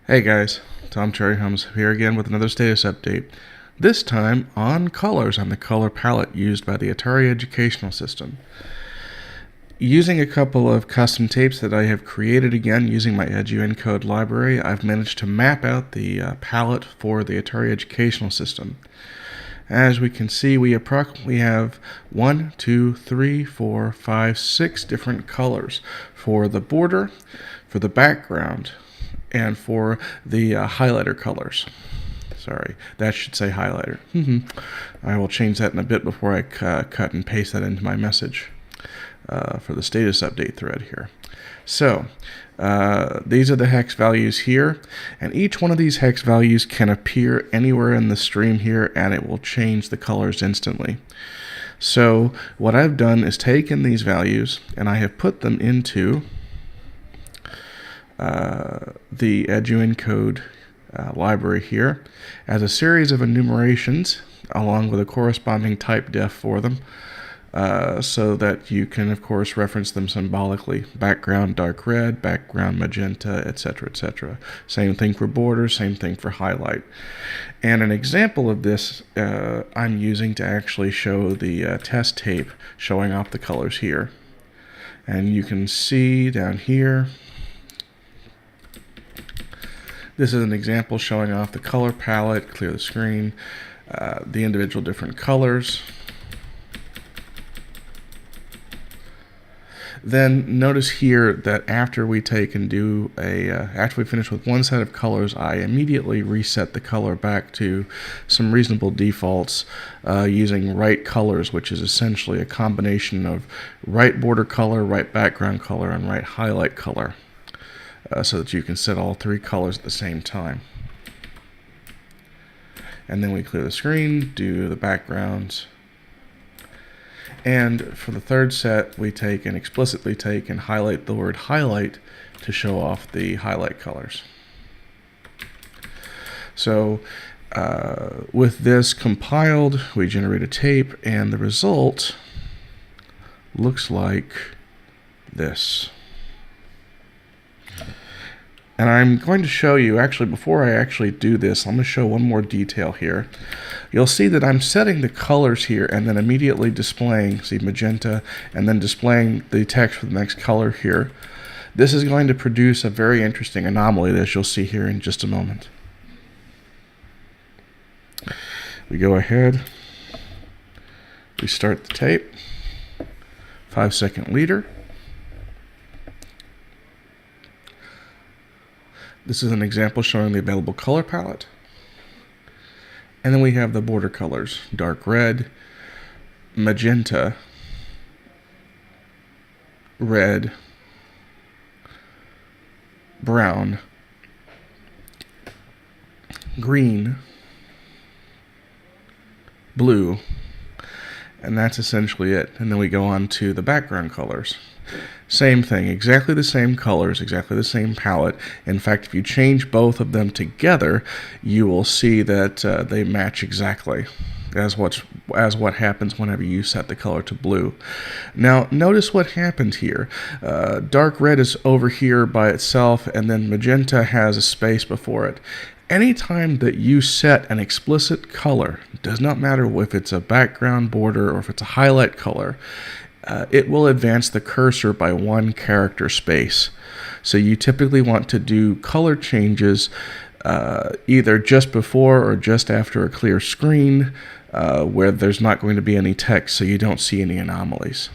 Hey guys, Tom Cherryhums here again with another status update. This time on colors on the color palette used by the Atari Educational System. Using a couple of custom tapes that I have created again using my EduEncode library, I've managed to map out the palette for the Atari Educational System. As we can see, we approximately have 1, 2, 3, 4, 5, 6 different colors for the border, for the background, and for the highlighter colors. Sorry, that should say highlighter. I will change that in a bit before I cut and paste that into my message for the status update thread here. So these are the hex values here, and each one of these hex values can appear anywhere in the stream here, and it will change the colors instantly. So what I've done is taken these values and I have put them into the EduEncode library here as a series of enumerations along with a corresponding type def for them, so that you can of course reference them symbolically. Background dark red, background magenta, etc., etc. Same thing for border, same thing for highlight. And an example of this I'm using to actually show the test tape showing off the colors here. And you can see down here, this is an example showing off the color palette, clear the screen, the individual different colors. Then notice here that after we take and do after we finish with one set of colors, I immediately reset the color back to some reasonable defaults using right colors, which is essentially a combination of right border color, right background color, and right highlight color. So that you can set all three colors at the same time. And then we clear the screen, do the backgrounds. And for the third set, we take and explicitly take and highlight the word highlight to show off the highlight colors. So with this compiled, we generate a tape, and the result looks like this. And I'm going to show you, actually, before I actually do this, I'm going to show one more detail here. You'll see that I'm setting the colors here and then immediately displaying, see, magenta, and then displaying the text for the next color here. This is going to produce a very interesting anomaly that you'll see here in just a moment. We go ahead, we start the tape, 5-second leader. This is an example showing the available color palette. And then we have the border colors, dark red, magenta, red, brown, green, blue, and that's essentially it. And then we go on to the background colors. Same thing, exactly the same colors, exactly the same palette. In fact, if you change both of them together, you will see that they match exactly as what happens whenever you set the color to blue. Now, notice what happened here. Dark red is over here by itself, and then magenta has a space before it. Anytime that you set an explicit color, it does not matter if it's a background border or if it's a highlight color, it will advance the cursor by one character space. So you typically want to do color changes either just before or just after a clear screen where there's not going to be any text, so you don't see any anomalies.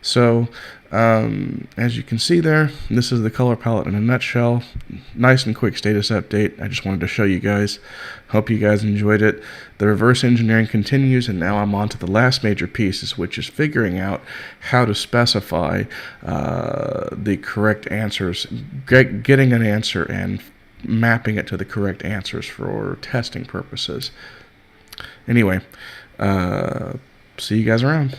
So as you can see there, this is the color palette in a nutshell. Nice and quick status update. I just wanted to show you guys. Hope you guys enjoyed it. The reverse engineering continues, and now I'm on to the last major piece, which is figuring out how to specify the correct answers, getting an answer and mapping it to the correct answers for testing purposes. Anyway, see you guys around.